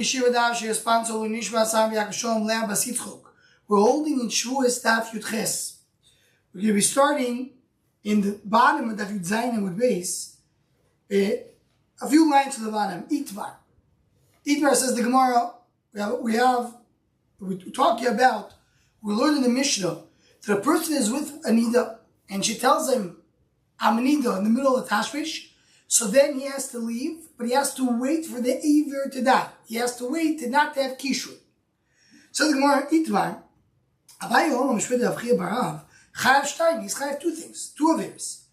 Yeshiva Daf Shiraspansol Nishma Sam Yakashom Lam Basitzchok. We're holding in Shavuos Daf Yechezkel. We're going to be starting in the bottom of Daf Yud Zayin with base. A few lines to the bottom. Itvar. Itvar says the Gemara. We're talking about. We learned in the Mishnah that a person is with Anida and she tells him, "I'm Anida," in the middle of the Tashmish. So then he has to leave, but he has to wait for the Aver to die. He has to wait to not have Kishur. So the Gemara, Itvar, Abaye Olam Shvede Avchia Barav, Chayav Shtayim, he's Chayav two things, two Averis.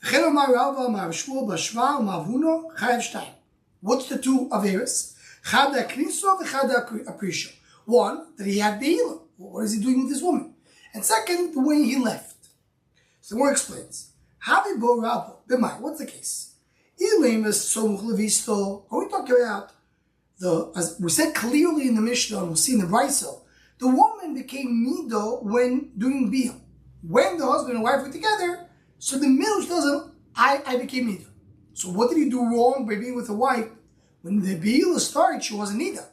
V'chen Omar Rava, Omar Shmuel, Bashva, Omar Vuno, Chayav Shtayim. What's the two Averis? Chad HaKniso, V'chad HaPrisha. One, that he had Be'ilah. What is he doing with this woman? And second, the way he left. So the Gemara explains, Havi Bo Rabo, B'mai, what's the case? Are we talking about as we said clearly in the Mishnah, and we'll see in the Brisa, the woman became Nido when doing Bil. When the husband and wife were together, so the middle doesn't, I became Nido. So what did he do wrong by being with a wife? When the Bil started, she wasn't Nido.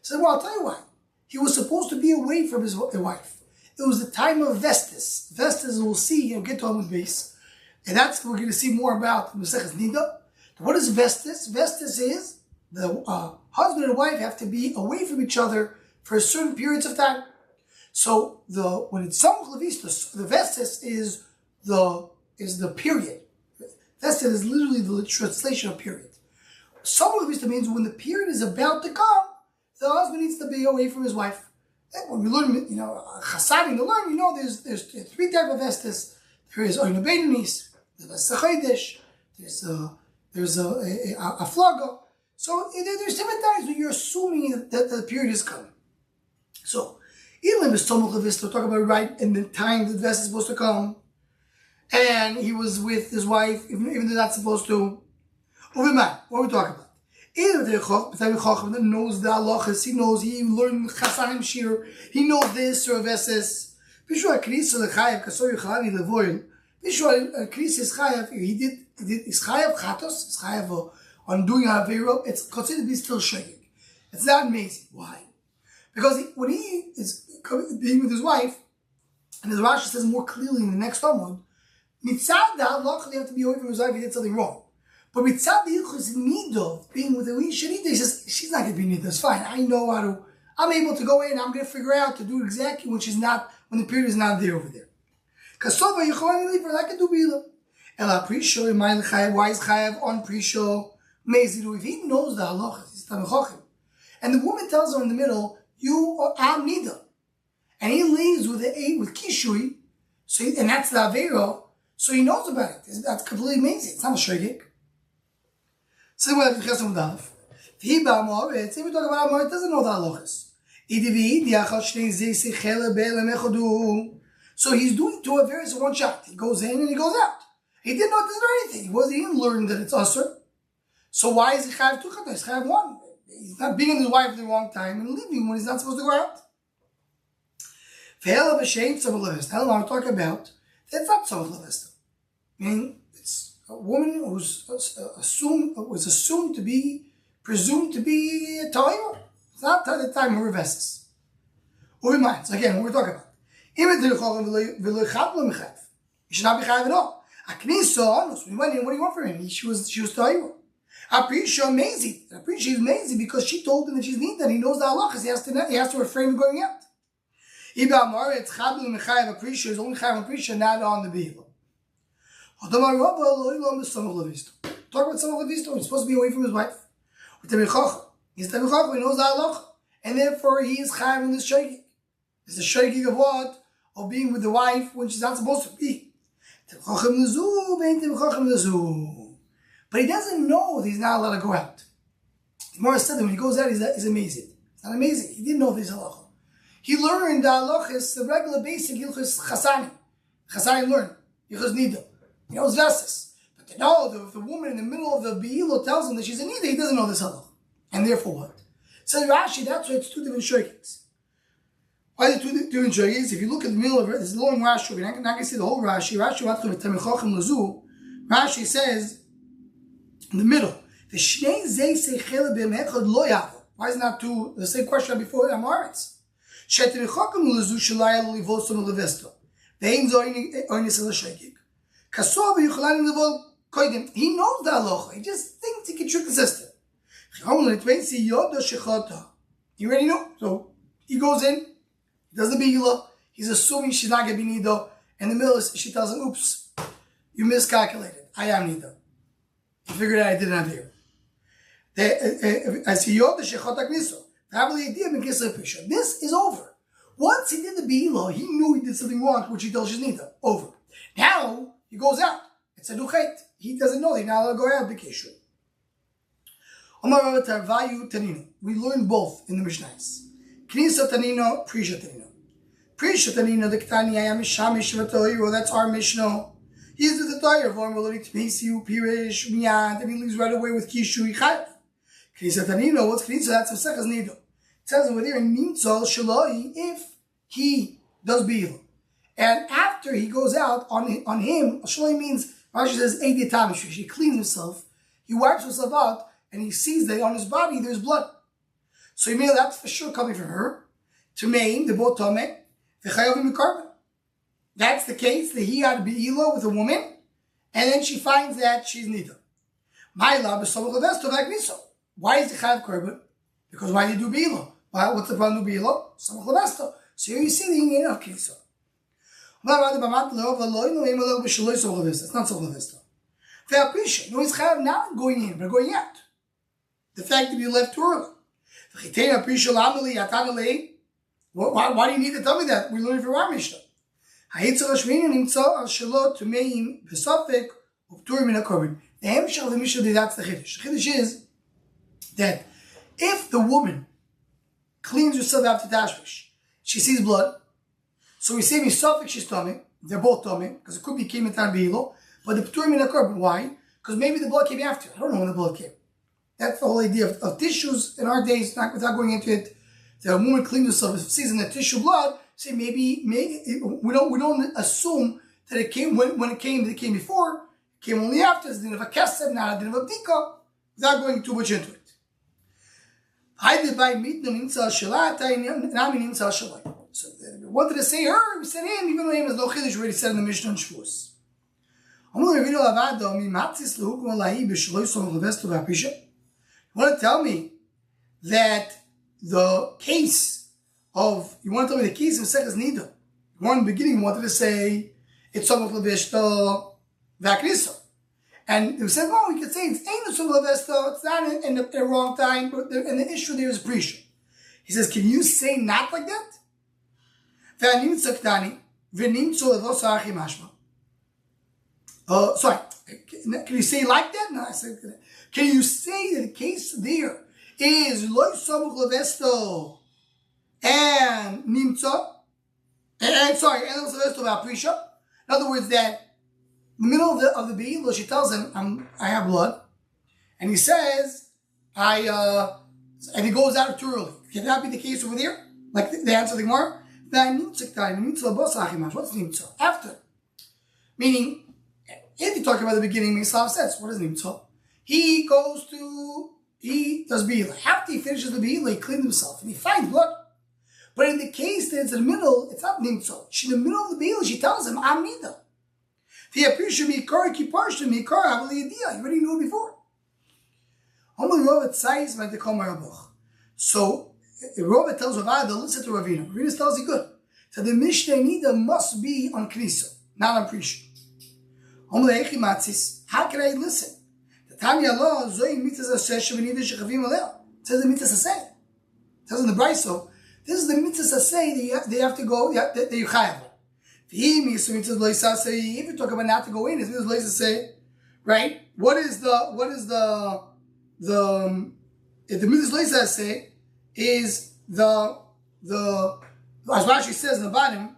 So well, I'll tell you why. He was supposed to be away from his wife. It was the time of Vestas. Vestas, we'll see, get to him with base. And that's what we're going to see more about in Maseches Nida. What is Vestas? Vestas is the husband and wife have to be away from each other for certain periods of time. So when it's Samuch Levistos, the Vestas is the period. Vestas is literally the translation of period. Samuch Levistos means when the period is about to come, the husband needs to be away from his wife. And when we learn, Chasadim to learn, there's three types of Vestas. There is Oyna Beinis. There's a chaydish, there's a flaga. So there's different times when you're assuming that the period is coming. So, Elam is Tomach Levistos, talk about right in the time that Vest is supposed to come. And he was with his wife, even though they're not supposed to. Uvimai, what are we talking about? Either the Chacham that knows the halachas, he learned Chasanim Shir, he knows this or Vestes. Bishua Krisa the Chayav, Kasoy Chalani Levoyin. Chris is chayav. He did is chayav chatos. Is chayav on doing avero. It's considered to be still shaking. It's not amazing. Why? Because when he is being with his wife, and as Rashi says more clearly in the next Talmud, mitzad the halach they have to be away from his wife. He did something wrong. But mitzad the ilchus need of being with a shenita, he says she's not going to be nida. It's fine. I know how to. I'm able to go in. I'm going to figure out to do exactly when she's not, when the period is not there over there. Kasova Yechon leave her like a dubila. Ela Prisho, why is Chayav on Prisho? Mezidu, if he knows the halachas, he's Tamechachim. And the woman tells him in the middle, you are Am Nida. And he leaves with Kishui, and that's the Avero, so he knows about it. That's completely amazing. It's not a shogeg. So we have to Chesam Daf. He ba Amoritz, if we talk about Amoritz, doesn't know the halachas. Idivi, Diachal Shnei Zeh Sechele Be'ele Mechodu. So he's doing two affairs in one shot. He goes in and he goes out. He didn't know this or anything. He didn't learn that it's usher. So why is he chayav two chatos? He's chayav one. He's not being with his wife at the wrong time and leaving when he's not supposed to go out. Ve'ela b'shein tzavah levesta. Now we're talking about that's not tzavah levesta. Meaning it's a woman who's presumed to be a ta'ira. It's not the time of her vestas. So again, what we're talking about. You should not be chayav at all. Akniso, when he went in, what do you want from him? She was ta'ira. Aprisha amazing. Aprisha is amazing because she told him that she's neat, that he knows the halachas. He has to refrain from going out. Iba Amar, it's chablu mechayav Aprisha is only chayav Aprisha, not on the Be'ilah. Talk about Samuch Levistos. He's supposed to be away from his wife. He's Tamechachim. He knows the halacha, and therefore he is chayav in this shaking. It's the shaking of what? Of being with the wife when she's not supposed to be. But he doesn't know that he's not allowed to go out. The Gemara said that when he goes out, he's amazing. It's not amazing. He didn't know this halacha. He learned the halachas, the regular basic hilchos chasani. Chasani learned. Hilchos nida. He knows verses. But to know that if the woman in the middle of the be'ilah tells him that she's a nida, he doesn't know this halacha. And therefore what? So Rashi, that's why it's two different shakings. Why are there two different shogis? If you look at the middle of it, there's a long Rashi. You're not going to see the whole Rashi. Rashi says in the middle, Why is it not two? The same question before Amaretz. He knows the halacha. He just thinks he can trick the sister. He already know. So he goes in, he does the bigila. He's assuming she's not going to be nido. In the middle, she tells him, oops, you miscalculated. I am nido. He figured out I didn't have here. This is over. Once he did the bigila, he knew he did something wrong, which he tells she's nido. Over. Now, he goes out. It's a duchet. He doesn't know. He's not allowed to go out because we learn both in the Mishnahs. Knisa Tanino, Prisha Tanino. Prisha Tanino, the Ktani, I am Shamish Vatoyo, that's our Mishnah. He's the Tayr of one relating to Mesiu, Pirish, Miyad, and he leaves right away with Kishu Yichayv. Knisa Tanino, what's Knisa? That's a Sechas Nido. It says over there in Nimtzal Shaloi, if he does Bihil. And after he goes out on him, Shaloi means, Rashi says, Eidetamish, he cleans himself, he wipes himself out, and he sees that on his body there's blood. So he made that's for sure coming from her. To maim, the both Tomeh, the Chayovim Mikarban. That's the case that he had to be Elo with a woman, and then she finds that she's Nida. My love is so like Niso. Why is the Chayav Korban? Because why did you do Elo? What's the problem with Elo? So here you see the union of Kniso. It's not so Levesto. No, he's Chayav not going in, but going out. The fact that you left too early. Why do you need to tell me that? We learned from our Mishnah. The Hemshech of the Mishnah, that's the Chiddush. The Chiddush is that if the woman cleans herself after Tashmish, she sees blood, so we say Misafik she's tummy, they're both tummy, because it could be came in time Behilo, but the P'tur Min HaKorban, why? Because maybe the blood came after. I don't know when the blood came. That's the whole idea of tissues in our days, without going into it. The woman cleans herself, sees in the tissue blood, say maybe we don't assume that it came when it came before, it came only after, it didn't have a kesed, not a didn't have a bdika, without going too much into it. So what did it say her? We said him, even though him is no chiddush, already said in the Mishnah on Shavuos. You want to tell me that the case of Seches Nida, one in the beginning wanted to say it's Samach Leveshta Vakniso. And they said, well, we could say it's Ein Samach Leveshta, it's not in the wrong time, but and the issue there is Prisha. He says, can you say not like that? Sorry, can you say like that? No, I said, can you say that the case there is Loi Samach Levesto and Nimtza, and Levesto V'Aprisha? In other words, that in the middle of the Be'ila, she tells him, I have blood, and he says, and he goes out too early. Can that be the case over there? Like the answer to the Gemara? What's Nimtza? After. Meaning, if you talk about the beginning, it makes a lot of sense. What is Nimtza? He does Bihila. After he finishes the Bihila, he cleans himself and he finds blood. But in the case that it's in the middle, it's not Nimtza. She's in the middle of the Bihila, she tells him, I'm Nida. You already knew it before. So, Rava tells Ravada, listen to Ravina. Ravina tells you good. So the Mishnah Nida must be on Knisa, not on Prisha. How can I listen? The Tanya law says the mitzvah say. It says in the Braiso, this is the mitzvah say that they have to go, that you chayav. If you talk about not to go in, it's mitzvah say, right? What is the if the mitzvah say is the as Rashi says in the bottom,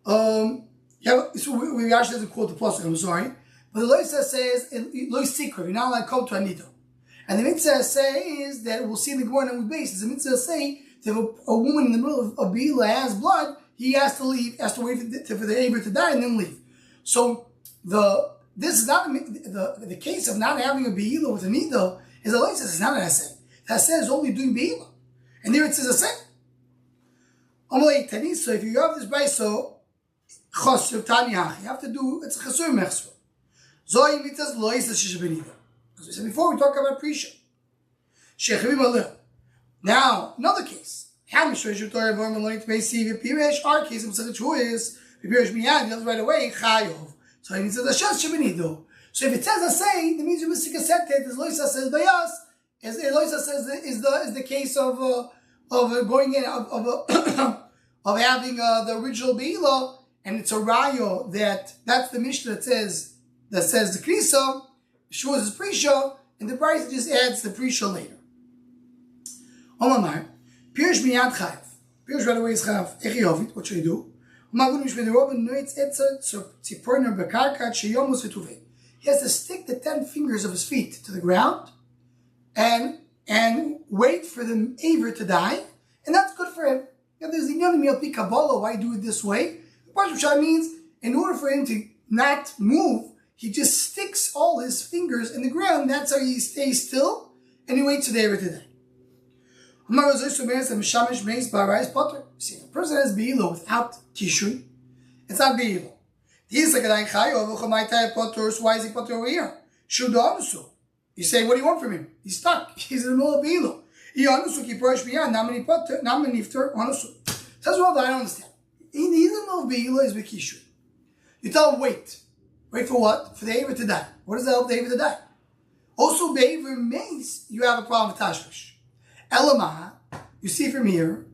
so we actually doesn't quote the pasuk, I'm sorry. But the Loisa says, Lois secret, you're not allowed to come to Anito. And the mitzvah says that we'll see in the Gemara and we base, the mitzvah say that if a woman in the middle of Bihila has blood, he has to leave, has to wait for the Aver to die and then leave. So this is not the case of not having a Bihila with a Nido is a Loisa, it's not an essay. that says only doing Be'ila. And there it says the same. So if you have this brayso, chosur tani hachi, you have to do, it's a chasur mechsur. Zoy mitzas lois l'shish benida. As we said before, we talk about prisha. Shechavim alil. Now, another case. Our case in Shavuos, he does right away, chayov. So he says, Hashem shebenido. So if it says a say, that means you're missing a second, as Loisa says by us, as Loisa says is the case of going in, of having the original Be'ila, and it's a rayo that's the Mishnah that says the Krisa, Shavuos is Prisha, and the Brisa just adds the Prisha later. Omamar, Pirish miyad chayav. Pirish right away is chayav. Echi yovit, what should he do? Omagud mishmei derobin noitz etza tziporner bekarkat sheyomos v'tuvei. He has to stick the 10 fingers of his feet to the ground and wait for the aver to die, and that's good for him. There's the Inyanim Yalpi Kabbalah, why do it this way? The Parshat Shah means, in order for him to not move, he just sticks all his fingers in the ground. That's how he stays still, and he waits for the aver to die. See, if a person has Be'ila without Tishrei, it's not Be'ila. Why is he potter over here? You say, what do you want from him? He's stuck. He's in the middle of Be'ila. That's what I don't understand. He's in the middle of Be'ila is Bekishrei. You tell him, wait. Wait for what? For the Aver to die. What does that help the Aver to die? Also, Be'aver mace, you have a problem with Tashmish. Elamah, you see from here,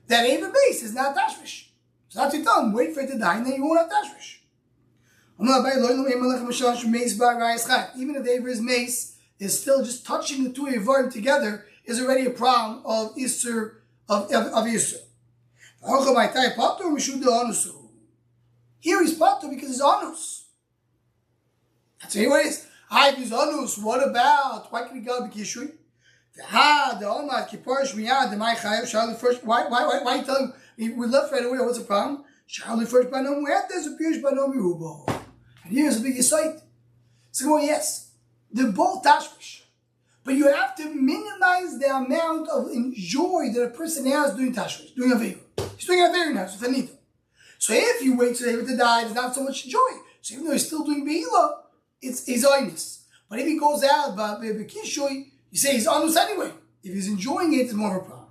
that Aver base is not Tashmish. So that's you tell him, wait for it to die, and then you won't have Tashmish. Even if the Aver's mace is still just touching the two Avarim together, is already a problem of Isser, of Isser. Here he's Pato because he's Anus. That's what it is. If he's Anus, what about? Why can he go to Kishui? Why you tell him we left right away? What's the problem? And here's a big sight. So well, yes, they're both tashmish, but you have to minimize the amount of enjoy that a person has doing tashmish, doing a favor. He's doing a favor now, so finito. So if you wait for the to die, there's not so much joy. So even though he's still doing beila, it's his oinus. But if he goes out by kishoy, you say he's anus anyway. If he's enjoying it, it's more of a problem.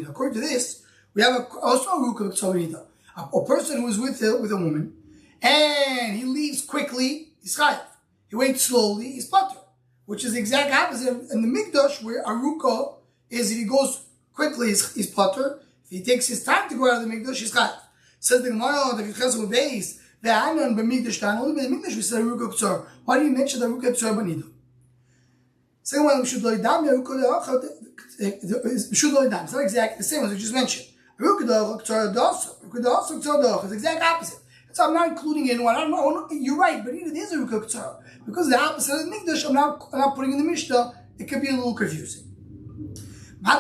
According to this, we have also a ruka v'ktsor. A person who is with a woman, and he leaves quickly, he's chayav. He waits slowly, he's patur. Which is the exact opposite in the mikdash, where a ruka is if he goes quickly, he's patur. If he takes his time to go out of the mikdash, he's chayav. Says the Gemara, the Yechezkel base. Only by the mikdash we said ruka v'ktsor. Why do you mention the ruka v'ktsor b'nidah? Second one, it's not exactly the same as we just mentioned. It's the exact opposite. So I'm not including it in one. You're right, but it is a ruka v'ktsor. Because the opposite of the mikdash, I'm not putting in the mishnah. It could be a little confusing. So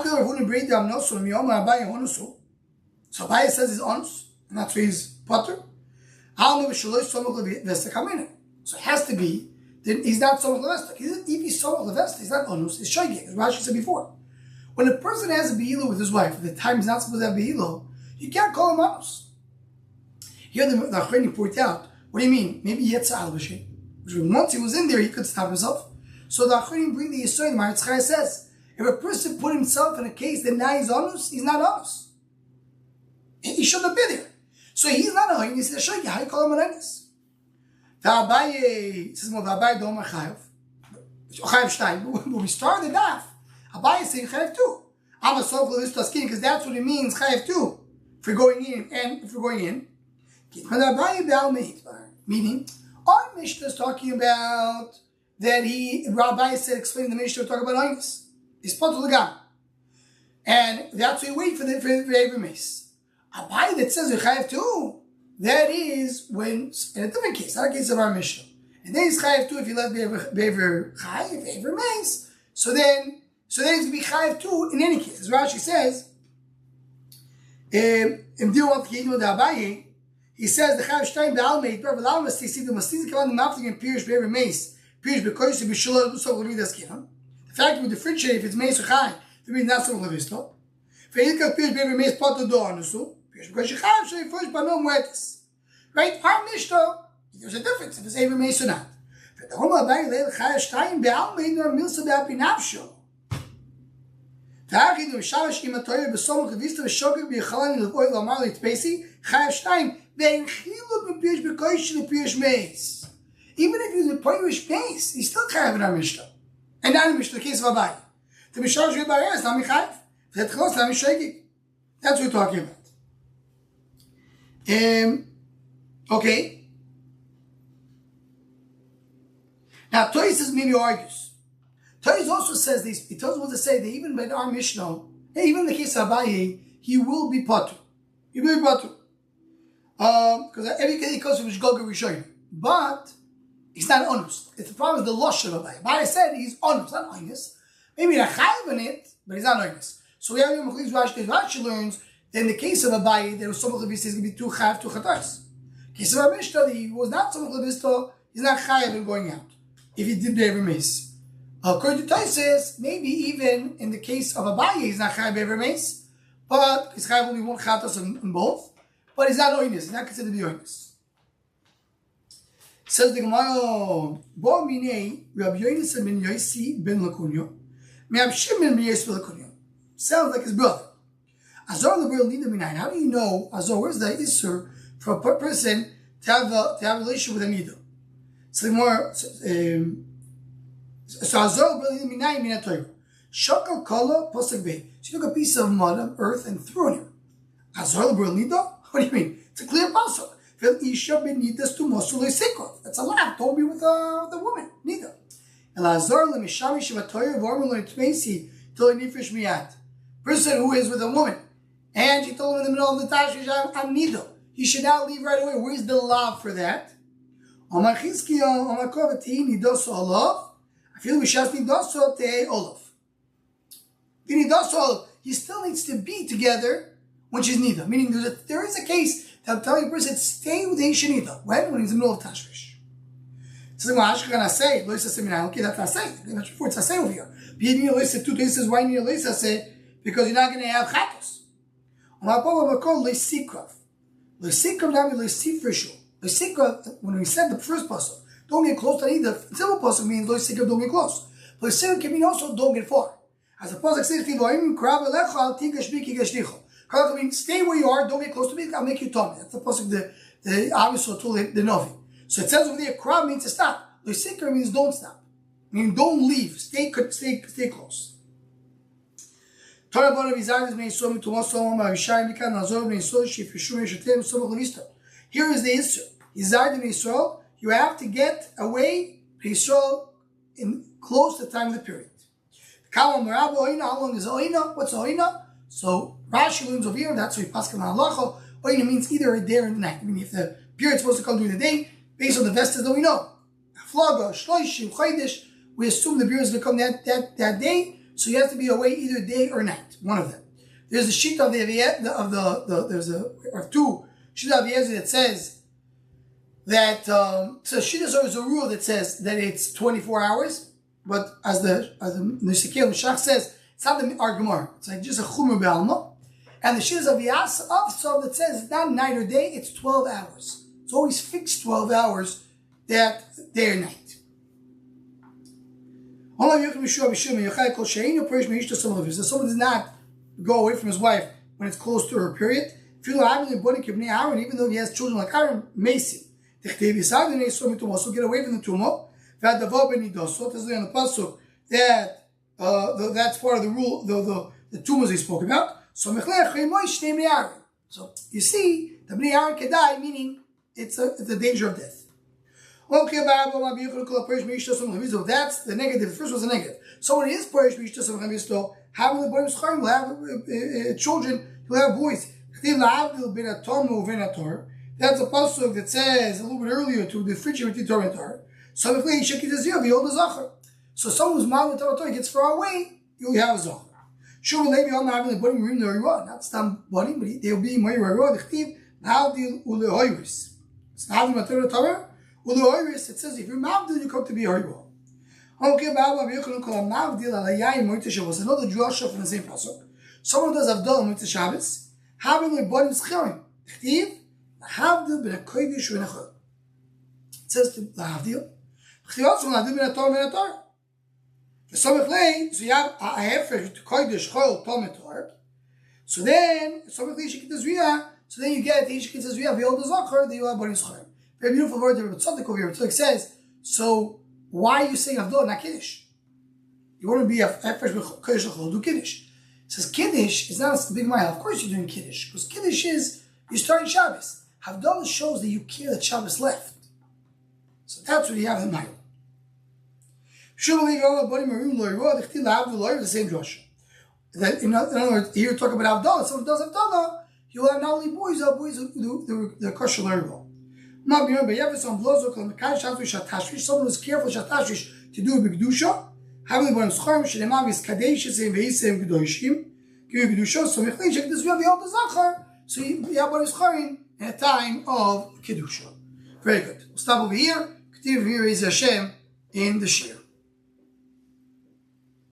Abaye says he's honest, and that's why he's potter. So it has to be that he's not somach levestak. If he's somach levestak, he's not onus, he's shoygeg, as Rashi said before. When a person has a be'ila with his wife, at the time he's not supposed to have be'ila, you can't call him onus. Here the Achreini point out, what do you mean? Maybe Yetza al b'shem. Once he was in there, he could stop himself. So the Achreini bring the Yisrael, Maritz Chai says, if a person put himself in a case that now he's onus, he's not onus. He shouldn't have been there. So he's not a hoyin, he's a shoygeg. How do you call him an onus? Abaye says, "Well, Abaye don't chayav. Chayav shtayim." When we start the daf, Abaye is saying chayav too. I'm a sochel of this taskin because that's what it means chayav too. If we're going in and if we're going in, meaning our Mishnah is talking about that Rabbi said explaining the Mishnah talking about oinus. He's potul legam, and that's why we wait for the Aver mace. Abaye that says chayav too. That is when, in a different case, not a case of our Mishnah. And then he's chayav too if he left Be'aver chayav, Be'aver mace. So then he's going to be chayav too in any case. As Rashi says, he says, the chayav shtayim be'al meit, be'aver lam mastisi, the mastisi come on the mafting and pirish Be'aver mace, The fact that we differentiate if it's meis or chai, if it means not so levisto. Right? Our Mishnah, there's a difference if it's ever meis or not. Even if he's a Polish base, he's still chayav in our Mishnah. And not in Mishnah, the case of Abai. The Mishnah is by us, not chayav. That's what we're talking about. Okay. Now, Toys maybe argues. Toys also says this. He tells us to say that even by our Mishnah, even in the case of Abai, he will be potter. He will be potter. Because every case he goes from Shgolga Rishon. But he's not honest. It's the problem with the losh of Abai. Abai said he's honest, not honest. Maybe a chayav in it, but he's not honest. So we have Rashi learns that in the case of Abai, there was some of the is going to be two chayav, two chatas. In the case of our Mishnah, he was not some of the he's not chayav in going out if he did the every mace. According to Taisus, maybe even in the case of Abai, he's not chayav every mace, but his chayav will be one chatas in both. But he's not honest. He's not considered to be honest. Says the Gemara, Bo minei Rabbi Yonasan ben Yosi ben Lakunyo, Rab Shimon ben Yosi ben Lakunyo. Sounds like his brother. Azor lebril nida minayin. How do you know Azor? Where's the issur for a person to have a relationship with a nida? So the more so Azor lebril nida minayin minatoyv. Shakal kala posek be. So you took a piece of mud, of earth, and threw it in him. Azor lebril nida. What do you mean? It's a clear pasuk. That's a laugh. Don't be with the woman. Neither. Person who is with a woman and she told him in the middle of the Tashrish, I'm nido. He should not leave right away. Where's the lav for that? I feel we shall need also te olaf. He still needs to be together when she's nido. Meaning there is a case that telling a person stay with the Ishanita. When he's in the middle of Tashrish. So what Ashka gonna say? Okay, that's not saying. It's not saying over here. But you need to listen to this. Why you need to listen? Because you're not going to have chatos. When we said the first pasuk, don't get close to either. The simple pasuk means don't get close. But Loisikra can mean also don't get far. As the pasuk says, means stay where you are, don't get close to me, I'll make you tummy. That's the pasuk, the obvious told the Novi. So it says over there, krab means to stop. Loisikra means don't stop. Meaning don't leave. Stay close. Here is the issue. You have to get away in close to the time of the period. How long is oina? What's oina? So Rashi learns over here, that's why Pascal Halacha. Oina means either a day or the night. I mean, if the period is supposed to come during the day, based on the vestas that we know. Flaga, Shloishim, Chaydish, we assume the period is going to come that day. So you have to be away either day or night, one of them. There's a sheet of there's two sheet of Yechezkel that says that so sheet is always a rule that says that it's 24 hours, but as the Yeshiva Shach says, it's not our Gemara. It's like just a chumur be'alma. And the sheet of Yechezkel that says it's not night or day, it's 12 hours. It's always fixed 12 hours that day or night. So someone does not go away from his wife when it's close to her period. Even though he has children like Aaron, Macy. So get away from the tumah. It says on the pasuk that that's part of the rule, the tumahs he spoke about. So you see, the bnei Aaron can die, meaning it's a danger of death. That's the negative. The first was a negative. So when he is Parish Mishta, having the boys will have children, he'll have boys. That's a pasuk that says a little bit earlier to differentiate between Torah and Torah. So if he should get the ziyah, behold the zachar. So someone who's mad with Torah gets far away, you'll have a zachar. Sure, maybe I'm having the body room the Ariwa, not stam body, but they'll be my Ariwa. The chtiv now the ulehoiris. It's not having a Torah. It says if you're mavdil, you come to be Ariwa. Okay, Baba, another drasha from the same pasuk. Someone does Havdalah Motzei Shabbos. Having like bodim schirim. Chtiv. Havdil ben a kodesh ben a chol. It says to the Havdil. Chtivot from Havdil ben a Torah ben a Torah. So you have a hefer to kodesh chol Torah Torah. So then, so then you get the Ishikit Zriya v'yol dezachar that you have bodim schirim. Very beautiful word there. But Tzaddik over here, Tzaddik says, so why are you saying Havdalah not Kiddush? You want to be a hefer with kodesh chol, do Kiddush. It says Kiddush is not a big mile. Of course you're doing Kiddush, because Kiddush is you're starting Shabbos. Havdalah shows that you care that Shabbos left. So that's what you have in mind. The same Joshua. That in other words, here talking about Havdalah. Someone does Havdalah, you will have not only boys who do the kosher very well. Someone who's careful Shatashvish to do B'Kedusha. Having the Schorm Shneimah is Kadesh and Veisem Gedoshim. Give Kedusha. So Mechlei check this. We have the Yom Zachar. So you have what is Chorin in a time of Kedusha. Very good. We'll stop over here. Continue here is Hashem in the Shir.